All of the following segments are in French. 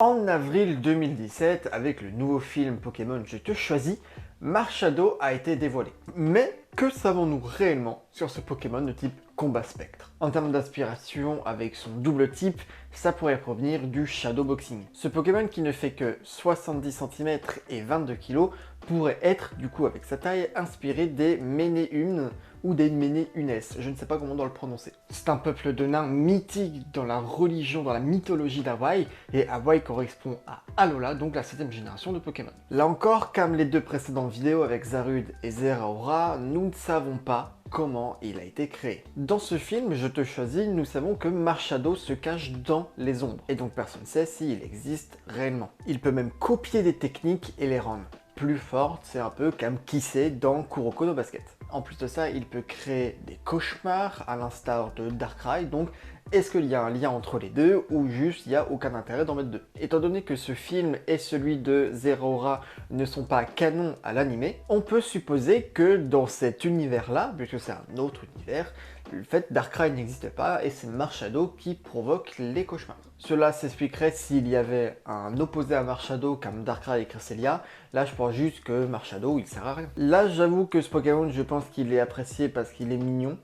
En avril 2017, avec le nouveau film Pokémon Je te choisis, Marshadow a été dévoilé. Mais que savons-nous réellement sur ce Pokémon de type combat spectre? En termes d'inspiration, avec son double type, ça pourrait provenir du shadowboxing. Ce Pokémon qui ne fait que 70 cm et 22 kg pourrait être, du coup avec sa taille, inspiré des Ménéunes ou des Ménéunes, je ne sais pas comment on doit le prononcer. C'est un peuple de nains mythique dans la religion, dans la mythologie d'Hawaï, et Hawaï correspond à Alola, donc la 7ème génération de Pokémon. Là encore, comme les deux précédentes vidéos avec Zarude et Zeraora, nous ne savons pas comment il a été créé. Dans ce film, Je te choisis, nous savons que Marshadow se cache dans les ombres, et donc personne ne sait s'il existe réellement. Il peut même copier des techniques et les rendre plus fortes, c'est un peu comme Kisei dans Kuroko no Basket. En plus de ça, il peut créer des cauchemars, à l'instar de Darkrai, donc est-ce qu'il y a un lien entre les deux, ou juste il n'y a aucun intérêt d'en mettre deux? Étant donné que ce film et celui de Zeraora ne sont pas canons à l'animé, on peut supposer que dans cet univers-là, puisque c'est un autre univers, le fait Darkrai n'existe pas et c'est Marshadow qui provoque les cauchemars. Cela s'expliquerait s'il y avait un opposé à Marshadow comme Darkrai et Cresselia. Là, je pense juste que Marshadow, il sert à rien. Là, j'avoue que ce Pokémon, je pense qu'il est apprécié parce qu'il est mignon.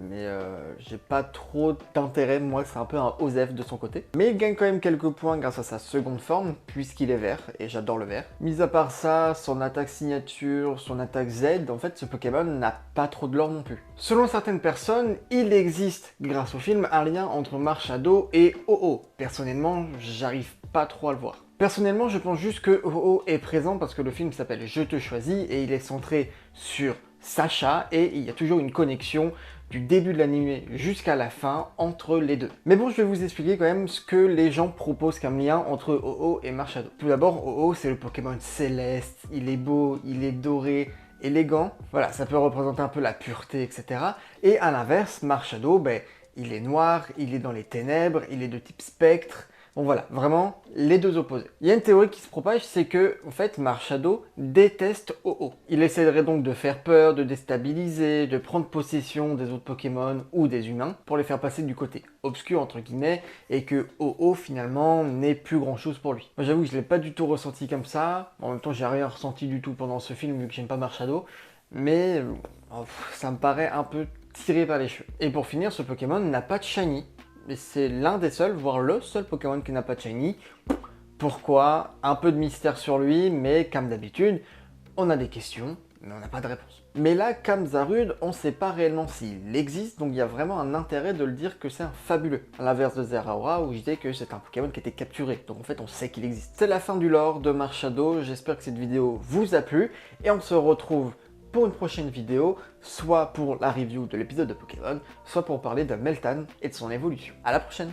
Mais j'ai pas trop d'intérêt, moi c'est un peu un OSEF de son côté. Mais il gagne quand même quelques points grâce à sa seconde forme, puisqu'il est vert, et j'adore le vert. Mis à part ça, son attaque signature, son attaque Z, en fait ce Pokémon n'a pas trop de lore non plus. Selon certaines personnes, il existe, grâce au film, un lien entre Marshadow et Oh-Oh. Personnellement, j'arrive pas trop à le voir. Personnellement, je pense juste que Oh-Oh est présent parce que le film s'appelle Je te choisis, et il est centré sur Sacha, et il y a toujours une connexion du début de l'anime jusqu'à la fin entre les deux. Mais bon, je vais vous expliquer quand même ce que les gens proposent comme lien entre Oh-Oh et Marshadow. Tout d'abord, Oh-Oh c'est le Pokémon céleste, il est beau, il est doré, élégant. Voilà, ça peut représenter un peu la pureté, etc. Et à l'inverse, Marshadow, il est noir, il est dans les ténèbres, il est de type spectre. Bon voilà, vraiment les deux opposés. Il y a une théorie qui se propage, c'est que en fait Marshadow déteste Oh-Oh. Il essaierait donc de faire peur, de déstabiliser, de prendre possession des autres Pokémon ou des humains pour les faire passer du côté obscur entre guillemets et que Oh-Oh finalement n'est plus grand chose pour lui. Moi j'avoue que je l'ai pas du tout ressenti comme ça. En même temps j'ai rien ressenti du tout pendant ce film vu que j'aime pas Marshadow, mais ça me paraît un peu tiré par les cheveux. Et pour finir, ce Pokémon n'a pas de shiny. Mais c'est l'un des seuls, voire le seul Pokémon qui n'a pas de shiny. Pourquoi? Un peu de mystère sur lui, mais comme d'habitude, on a des questions, mais on n'a pas de réponse. Mais là, comme Zarude, on ne sait pas réellement s'il existe, donc il y a vraiment un intérêt de le dire que c'est un fabuleux. À l'inverse de Zeraora, où je disais que c'est un Pokémon qui était capturé, donc en fait on sait qu'il existe. C'est la fin du lore de Marshadow, j'espère que cette vidéo vous a plu, et on se retrouve pour une prochaine vidéo, soit pour la review de l'épisode de Pokémon, soit pour parler de Meltan et de son évolution. À la prochaine!